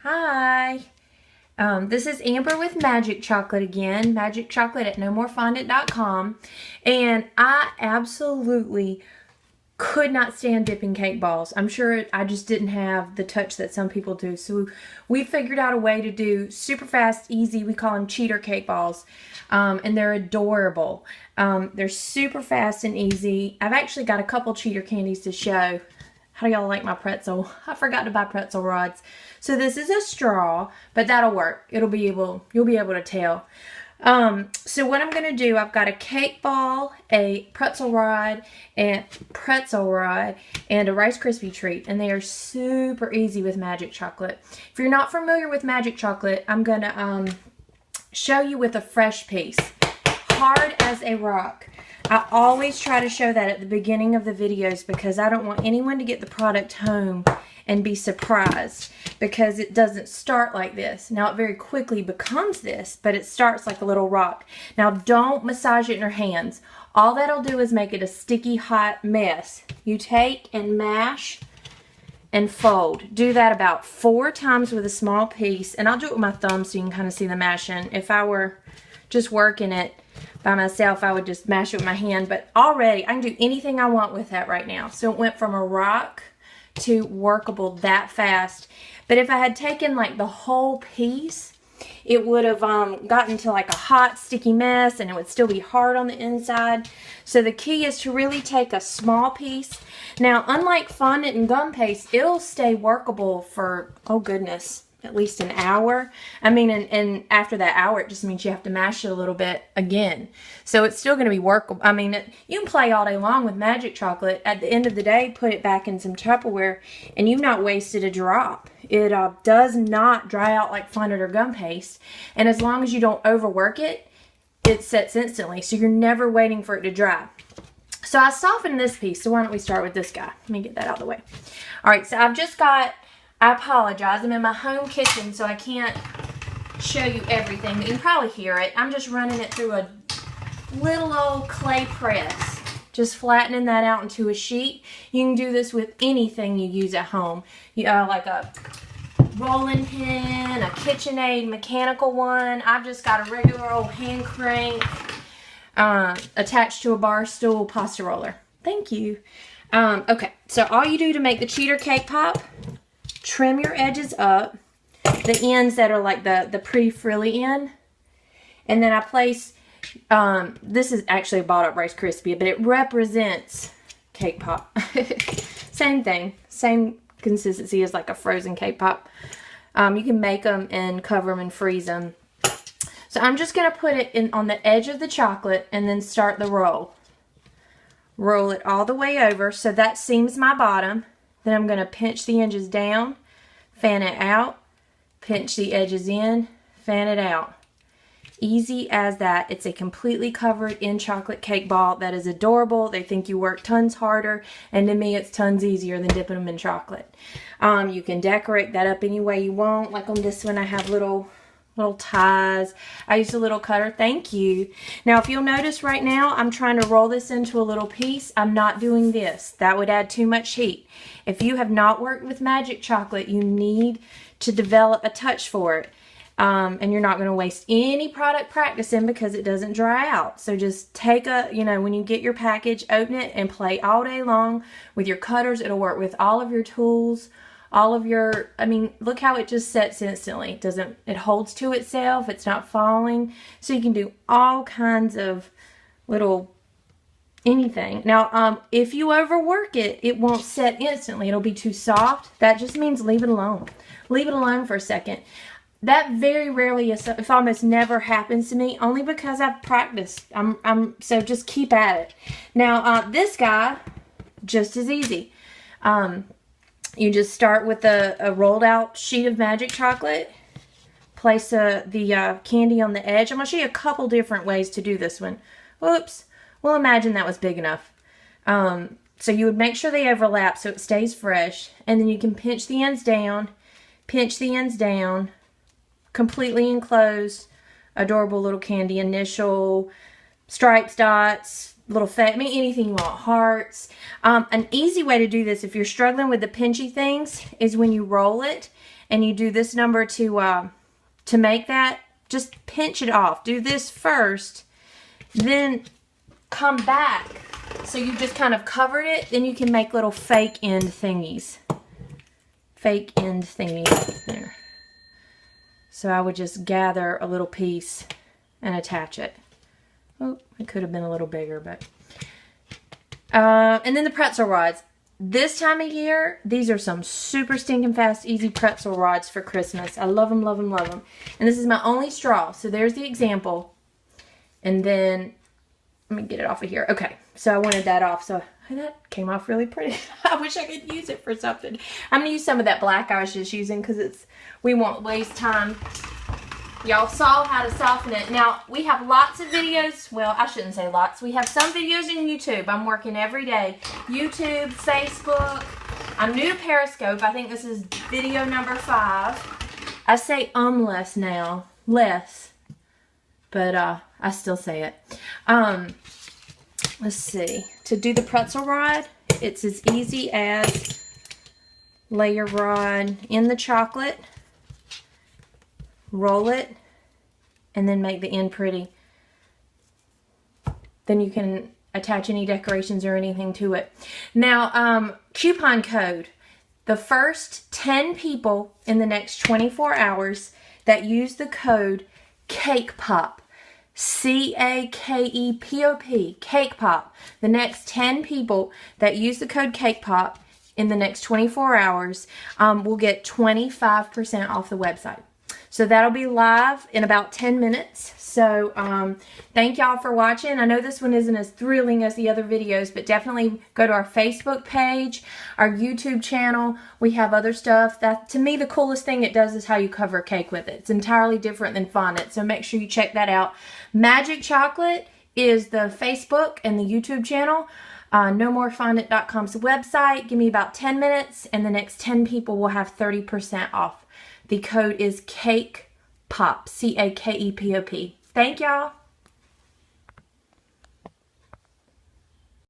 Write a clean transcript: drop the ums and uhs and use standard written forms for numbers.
Hi. This is Amber with Magic Chocolate again. Magic Chocolate at nomorefondant.com. And I absolutely could not stand dipping cake balls. I'm sure I just didn't have the touch that some people do. So we figured out a way to do super fast, easy. We call them cheater cake balls. And they're adorable. They're super fast and easy. I've actually got a couple cheater candies to show. How do y'all like my pretzel? I forgot to buy pretzel rods. So this is a straw, but that'll work. You'll be able to tell. So what I'm gonna do, I've got a cake ball, a pretzel rod, and a Rice Krispie treat, and they are super easy with Magic Chocolate. If you're not familiar with Magic Chocolate, I'm gonna show you with a fresh piece, hard as a rock. I always try to show that at the beginning of the videos because I don't want anyone to get the product home and be surprised because it doesn't start like this. Now it very quickly becomes this, but it starts like a little rock. Now don't massage it in your hands. All that'll do is make it a sticky hot mess. You take and mash and fold. Do that about 4 times with a small piece, and I'll do it with my thumb so you can kind of see the mashing. If I were just working it by myself, I would just mash it with my hand, but already I can do anything I want with that right now. So it went from a rock to workable that fast. But if I had taken like the whole piece, it would have gotten to like a hot sticky mess, and it would still be hard on the inside. So the key is to really take a small piece. Now unlike fondant and gum paste, it'll stay workable for, oh goodness, at least an hour. I mean, and after that hour, it just means you have to mash it a little bit again. So it's still going to be workable. I mean, you can play all day long with Magic Chocolate. At the end of the day, put it back in some Tupperware, and you've not wasted a drop. It does not dry out like fondant or gum paste. And as long as you don't overwork it, it sets instantly. So you're never waiting for it to dry. So I softened this piece. So why don't we start with this guy? Let me get that out of the way. All right, so I've just got, I apologize, I'm in my home kitchen, so I can't show you everything, but you can probably hear it. I'm just running it through a little old clay press, just flattening that out into a sheet. You can do this with anything you use at home. Like a rolling pin, a KitchenAid mechanical one. I've just got a regular old hand crank attached to a bar stool pasta roller. Thank you. Okay, so all you do to make the cheater cake pop, trim your edges up, the ends that are like the pretty frilly end, and then I place, this is actually a bought up Rice Krispie, but it represents cake pop. Same thing, same consistency as like a frozen cake pop. You can make them and cover them and freeze them. So I'm just going to put it in on the edge of the chocolate and then start the roll. Roll it all the way over so that seams my bottom. Then I'm going to pinch the edges down, fan it out, pinch the edges in, fan it out. Easy as that. It's a completely covered in chocolate cake ball that is adorable. They think you work tons harder, and to me it's tons easier than dipping them in chocolate. You can decorate that up any way you want. Like on this one I have little ties. I used a little cutter. Thank you. Now if you'll notice right now, I'm trying to roll this into a little piece. I'm not doing this. That would add too much heat. If you have not worked with Magic Chocolate, you need to develop a touch for it. And you're not going to waste any product practicing because it doesn't dry out. So just take when you get your package, open it and play all day long with your cutters. It'll work with all of your tools. All of your, look how it just sets instantly. It holds to itself. It's not falling. So you can do all kinds of little anything. Now, if you overwork it, it won't set instantly. It'll be too soft. That just means leave it alone. Leave it alone for a second. That very rarely, if almost never happens to me, only because I've practiced. So just keep at it. Now, this guy, just as easy. You just start with a rolled out sheet of Magic Chocolate. Place the candy on the edge. I'm going to show you a couple different ways to do this one. Whoops. Well, imagine that was big enough. So you would make sure they overlap so it stays fresh. And then you can pinch the ends down. Pinch the ends down. Completely enclose. Adorable little candy. Initial stripes, dots, little fat, I mean anything you want, hearts. An easy way to do this if you're struggling with the pinchy things is when you roll it and you do this number to make that, just pinch it off. Do this first, then come back. So you just kind of covered it, then you can make little fake end thingies. Fake end thingies there. So I would just gather a little piece and attach it. Oh, it could have been a little bigger, but. And then the pretzel rods. This time of year, these are some super stinking fast, easy pretzel rods for Christmas. I love them, love them, love them. And this is my only straw. So there's the example. And then, let me get it off of here. Okay, so I wanted that off. So that came off really pretty. I wish I could use it for something. I'm going to use some of that black I was just using because we won't waste time. Y'all saw how to soften it. Now, we have lots of videos. Well, I shouldn't say lots. We have some videos on YouTube. I'm working every day. YouTube, Facebook. I'm new to Periscope. I think this is video number 5. I say less now. Less. But I still say it. Let's see. To do the pretzel rod, it's as easy as lay your rod in the chocolate, roll it, and then make the end pretty. Then you can attach any decorations or anything to it. Now, coupon code. The first 10 people in the next 24 hours that use the code CAKEPOP, C-A-K-E-P-O-P, Cake Pop. The next 10 people that use the code CAKEPOP in the next 24 hours will get 25% off the website. So that'll be live in about 10 minutes. So thank y'all for watching. I know this one isn't as thrilling as the other videos, but definitely go to our Facebook page, our YouTube channel. We have other stuff. That, to me, the coolest thing it does is how you cover a cake with it. It's entirely different than fondant, so make sure you check that out. Magic Chocolate is the Facebook and the YouTube channel. NoMoreFondant.com's the website. Give me about 10 minutes, and the next 10 people will have 30% off. The code is CAKEPOP, C-A-K-E-P-O-P. Thank y'all.